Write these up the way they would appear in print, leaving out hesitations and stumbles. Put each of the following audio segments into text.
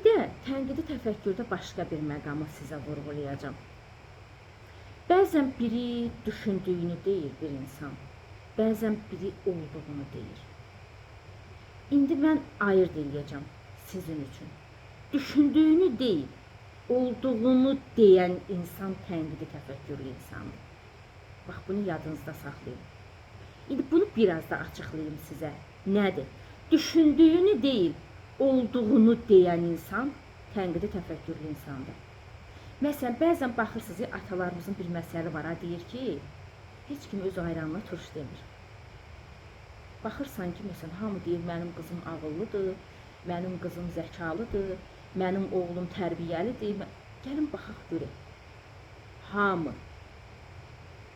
Bir də tənqidi təfəkkürdə başqa bir məqamı sizə vurğulayacağım. Bəzən biri düşündüyünü deyir bir insan, bəzən biri olduğunu deyir. İndi mən ayırt edəcəm sizin üçün. Düşündüyünü deyil, olduğunu deyən insan tənqidi təfəkkürlü insandır. Bax, bunu yadınızda saxlayın. İndi bunu biraz da açıqlayayım sizə. Nədir? Düşündüyünü deyil, olduğunu deyən insan tənqidi təfəkkürlü insandır. Məsələn, bəzən baxırsınız, atalarımızın bir məsəli var, deyir ki, heç kim öz ayranına turş demir. Baxırsan ki, məsələn, hamı deyir, mənim qızım ağıllıdır, mənim qızım zəkalıdır, mənim oğlum tərbiyəlidir. Gəlin, baxaq görək. Hamı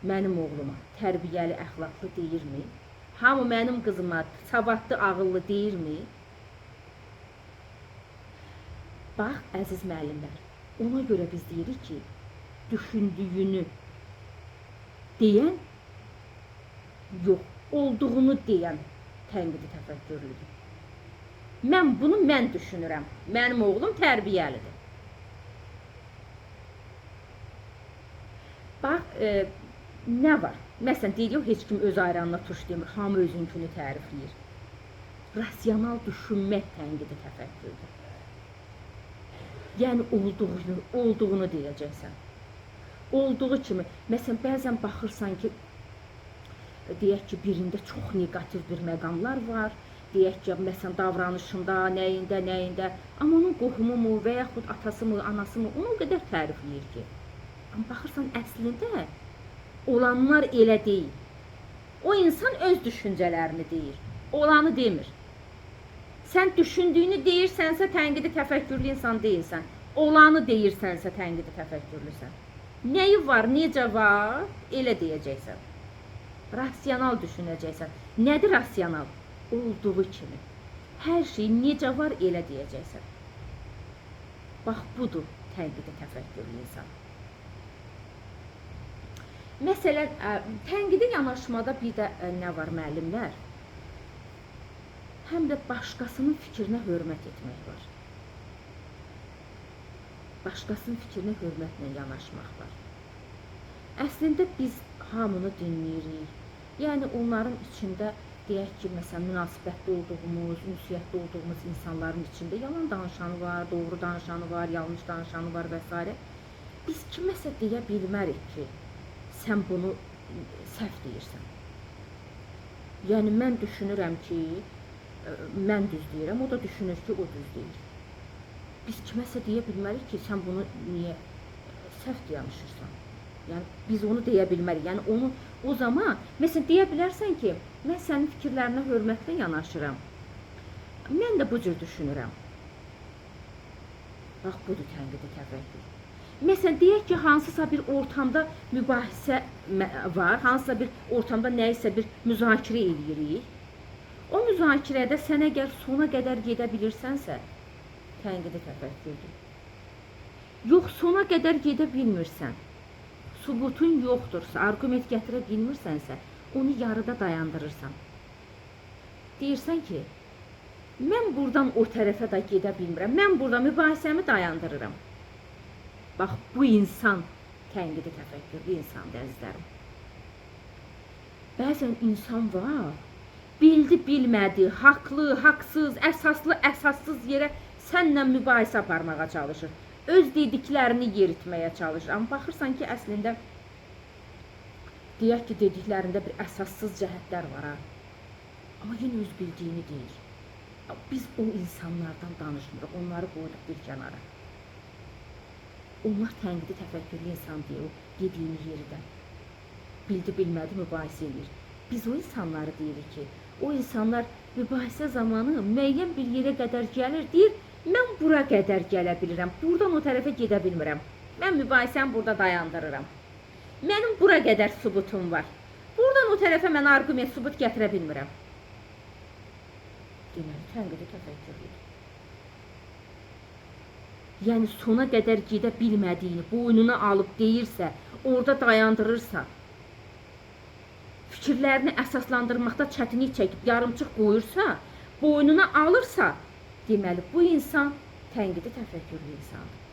mənim oğluma tərbiyəli, əxlaqlı deyirmi? Hamı mənim qızıma savadlı, ağıllı deyirmi? Bax, əziz müəllimlər, ona görə biz deyirik ki, düşündüyünü deyən yox, olduğunu deyən tənqidi təfəkkürlüdür. Mən düşünürəm. Mənim oğlum tərbiyəlidir. Bax, nə var? Məsələn, deyirik, heç kim öz ayranına turş demir, hamı özünkünü tərifləyir. Rasional düşünmək tənqidi təfəkkürdür. Yəni, olduğunu deyəcəksən. Olduğu kimi, məsələn, bəzən baxırsan ki, deyək ki, birində çox negativ bir məqamlar var, deyək ki, məsələn, davranışında, nəyində, amma onun qohumu mu və yaxud atası mı, anası mı, onu o qədər tərifləyir ki. Amma baxırsan, əslində, olanlar elə deyil. O insan öz düşüncələrini deyir, olanı demir. Sən düşündüyünü deyirsənsə, tənqidi təfəkkürlü insan deyilsən. Olanı deyirsənsə, tənqidi təfəkkürlüsən. Nəyi var, necə var, elə deyəcəksən. Rasional düşünəcəksən. Nədir rasional? Olduğu kimi. Hər şey necə var, elə deyəcəksən. Bax, budur tənqidi təfəkkürlü insan. Məsələn, tənqidi yanaşmada bir də nə var, müəllimlər? Həm də başqasının fikrinə hörmət etmək var. Başqasının fikrinə hörmətlə yanaşmaq var. Əslində biz hamını dinləyirik. Yəni, onların içində, deyək ki, məsələn, münasibətli olduğumuz, ünsiyyətli olduğumuz insanların içində yalan danışanı var, doğru danışanı var, yanlış danışanı var və s. Biz kiməsə deyə bilmərik ki, sən bunu səhv deyirsən. Yəni, mən düşünürəm ki, mən düz deyirəm, o da düşünür ki, o düz deyir. Biz kiməsə deyə bilmərik ki, sən bunu niyə səhv danışırsan? Yəni, biz onu deyə bilmərik. Yəni, onu o zaman, məsələn, deyə bilərsən ki, mən sənin fikirlərinə hörmətlə yanaşıram. Mən də bu cür düşünürəm. Bax, budur tənqidi təfəkkür. Məsələn, deyək ki, hansısa bir ortamda mübahisə var, hansısa bir ortamda nəyisə bir müzakirə edirik. O müzakirədə sən əgər sona qədər gedə bilirsənsə, tənqidi təfəkkürdür. Yox, sona qədər gedə bilmirsən, sübutun yoxdursa, arqument gətirə bilmirsənsə, onu yarıda dayandırırsan. Deyirsən ki, mən buradan o tərəfə də gedə bilmirəm, mən burada mübahisəmi dayandırıram. Bax, bu insan tənqidi təfəkkürlü insandır, əzizlərim. Bəzən insan var, bildi, bilmədi, haqlı, haqsız, əsaslı, əsassız yerə sənlə mübahisə aparmağa çalışır. Öz dediklərini yeritməyə çalışır. Amma baxırsan ki, əslində, deyək ki, dediklərində bir əsassız cəhətlər var. Amma yenə öz bildiyini deyir. Biz o insanlardan danışmırıq, onları qoyduq bir kənara. Onlar tənqidi təfəkkürlü insan deyir, o dediyini yeridən. Bildi, bilmədi, mübahisə edir. Biz o insanları deyirik ki, o insanlar mübahisə zamanı müəyyən bir yerə qədər gəlir, deyir, mən bura qədər gələ bilirəm, buradan o tərəfə gedə bilmirəm. Mən mübahisəni burada dayandırıram. Mənim bura qədər sübutum var. Buradan o tərəfə mən arqument, sübut gətirə bilmirəm. Deməli, tənqidi təfəkkürlüdür. Yəni, sona qədər gedə bilmədiyini boynuna alıb deyirsə, orada dayandırırsa, fikirlərini əsaslandırmaqda çətinlik çəkib yarımçıq qoyursa, boynuna alırsa, deməli, bu insan tənqidi təfəkkürlü insandır.